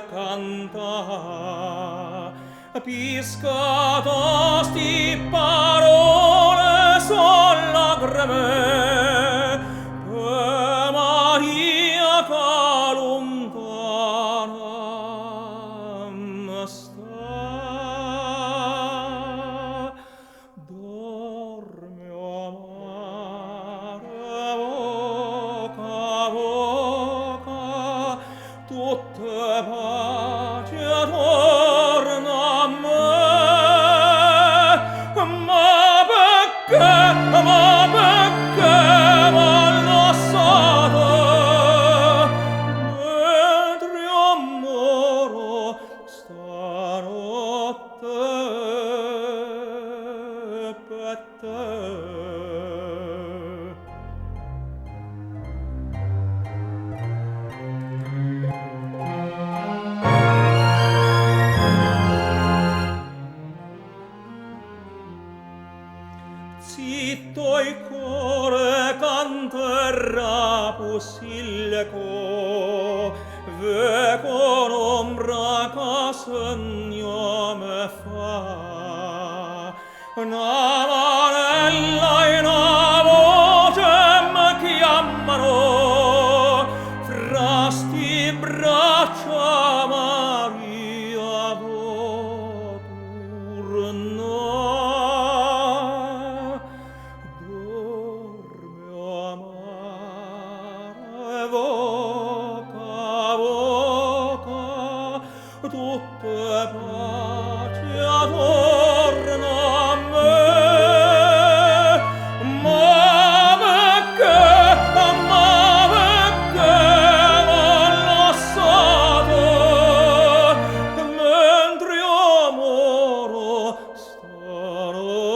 canta, piscadas di parole son lagrime, per Maria che lontana sta. Dorme, o mare, voca, voca, tutte pace torna a me. Ma perché m'ha lasciato, mentre io moro stanotte per te. Zitto il cuore canterà posillico, ve con ombra che segno me fa. Una manella e una voce mi chiamano, fra sti braccia Maria vo tornare. Dorme, o mare, voca, voca, tutte pace torna a me. Ma perché m'ha lasciato, mentre io moro stanotte